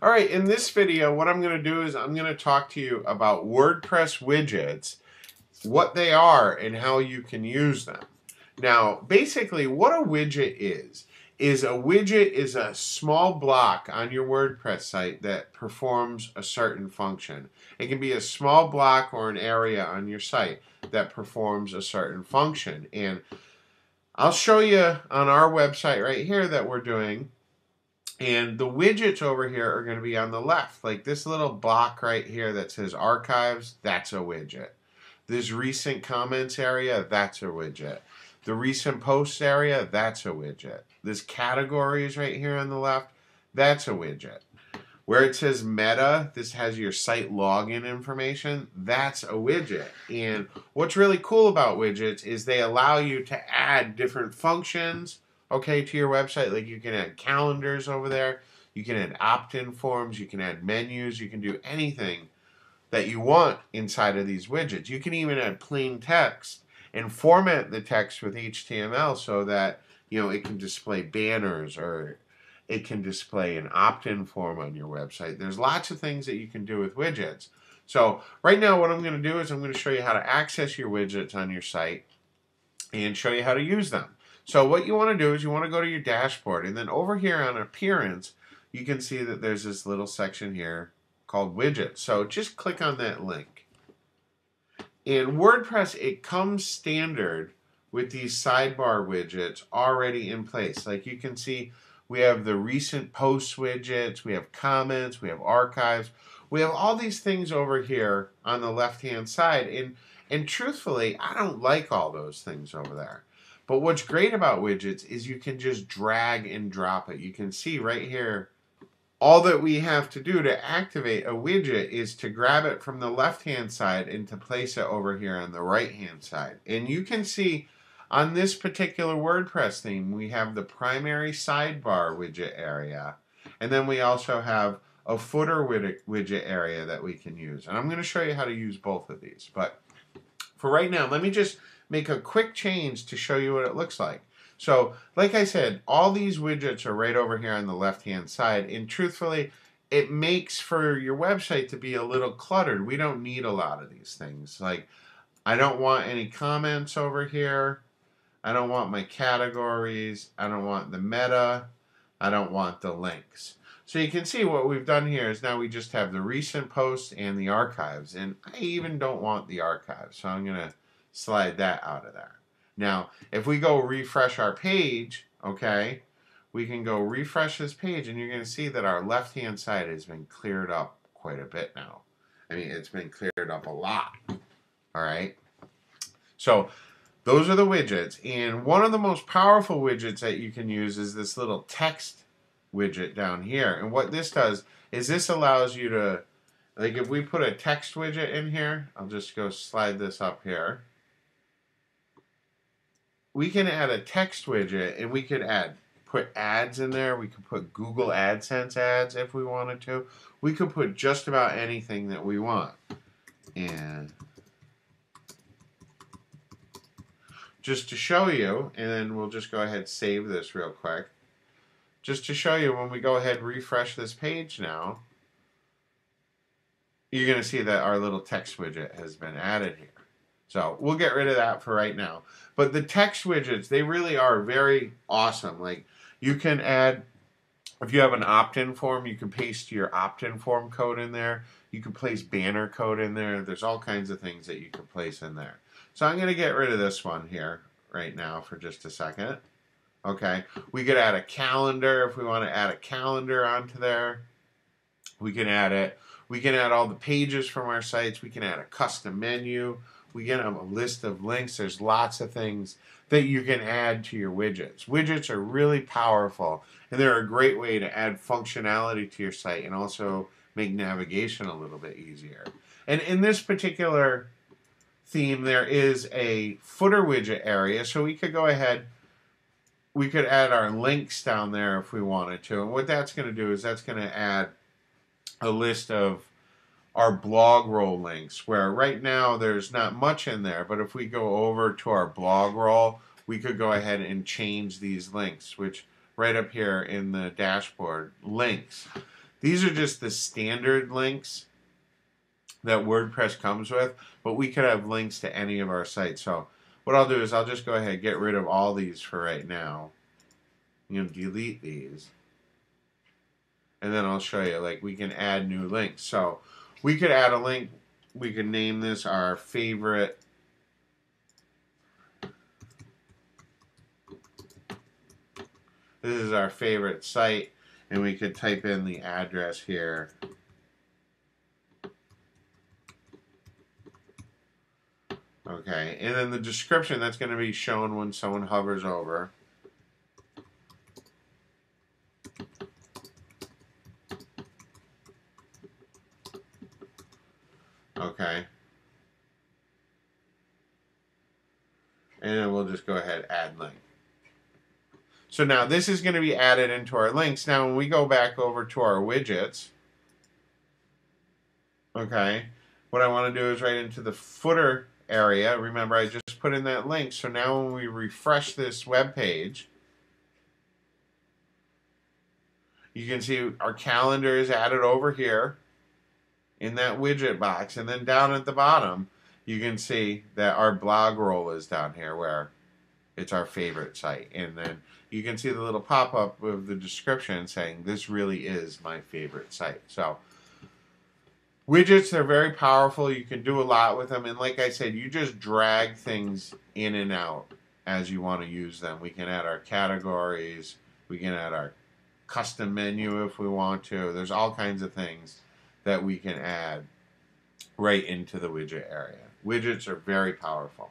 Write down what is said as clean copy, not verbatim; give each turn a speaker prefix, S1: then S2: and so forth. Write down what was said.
S1: All right, in this video, what I'm going to do is I'm going to talk to you about WordPress widgets, what they are, and how you can use them. Now, basically, what a widget is a widget is a small block on your WordPress site that performs a certain function. It can be a small block or an area on your site that performs a certain function. And I'll show you on our website right here that we're doing. And the widgets over here are going to be on the left. Like this little block right here that says archives, that's a widget. This recent comments area, that's a widget. The recent posts area, that's a widget. This categories right here on the left, that's a widget. Where it says meta, this has your site login information, that's a widget. And what's really cool about widgets is they allow you to add different functions, okay, to your website. Like you can add calendars over there, you can add opt-in forms, you can add menus, you can do anything that you want inside of these widgets. You can even add plain text and format the text with HTML so that, you know, it can display banners or it can display an opt-in form on your website. There's lots of things that you can do with widgets. So right now what I'm going to do is I'm going to show you how to access your widgets on your site and show you how to use them. So what you want to do is you want to go to your dashboard, and then over here on appearance you can see that there's this little section here called widgets. So just click on that link. In WordPress it comes standard with these sidebar widgets already in place. Like you can see we have the recent posts widgets, we have comments, we have archives, we have all these things over here on the left hand side, and truthfully I don't like all those things over there. But what's great about widgets is you can just drag and drop it. You can see right here, all that we have to do to activate a widget is to grab it from the left-hand side and to place it over here on the right-hand side. And you can see on this particular WordPress theme, we have the primary sidebar widget area. And then we also have a footer widget area that we can use. And I'm going to show you how to use both of these. But for right now, let me just make a quick change to show you what it looks like. So, like I said, all these widgets are right over here on the left-hand side, and truthfully, it makes for your website to be a little cluttered. We don't need a lot of these things. Like, I don't want any comments over here. I don't want my categories. I don't want the meta. I don't want the links. So you can see what we've done here is now we just have the recent posts and the archives, and I even don't want the archives, so I'm going to slide that out of there. Now, if we go refresh our page, okay, we can go refresh this page, and you're going to see that our left-hand side has been cleared up quite a bit now. I mean, it's been cleared up a lot, all right? So those are the widgets, and one of the most powerful widgets that you can use is this little text widget down here. And what this does is this allows you to, like if we put a text widget in here, I'll just go slide this up here. We can add a text widget, and we could put ads in there. We could put Google AdSense ads if we wanted to. We could put just about anything that we want. And just to show you, and then we'll just go ahead and save this real quick. Just to show you, when we go ahead and refresh this page now, you're going to see that our little text widget has been added here. So we'll get rid of that for right now. But the text widgets, they really are very awesome. Like you can add, if you have an opt-in form, you can paste your opt-in form code in there. You can place banner code in there. There's all kinds of things that you can place in there. So I'm going to get rid of this one here right now for just a second. Okay, we could add a calendar if we want to add a calendar onto there. We can add it. We can add all the pages from our sites. We can add a custom menu. We can have a list of links. There's lots of things that you can add to your widgets. Widgets are really powerful, and they're a great way to add functionality to your site and also make navigation a little bit easier. And in this particular theme, there is a footer widget area, so we could go ahead, we could add our links down there if we wanted to. And what that's going to do is that's going to add a list of our blog roll links, where right now there's not much in there, but if we go over to our blog roll, we could go ahead and change these links, which right up here in the dashboard, links. These are just the standard links that WordPress comes with, but we could have links to any of our sites. So what I'll do is I'll just go ahead and get rid of all these for right now. Delete these. And then I'll show you, like, we can add new links. So we could add a link. We could name this our favorite This is our favorite site, and we could type in the address here. Okay, and then the description, that's going to be shown when someone hovers over. Okay. And then we'll just go ahead, add link. So now this is going to be added into our links. Now when we go back over to our widgets, okay, what I want to do is right into the footer area. Remember, I just put in that link. So now when we refresh this web page, you can see our calendar is added over here in that widget box. And then down at the bottom, you can see that our blog roll is down here where it's our favorite site. And then you can see the little pop-up of the description saying this really is my favorite site. So widgets, they're very powerful. You can do a lot with them. And like I said, you just drag things in and out as you want to use them. We can add our categories. We can add our custom menu if we want to. There's all kinds of things that we can add right into the widget area. Widgets are very powerful.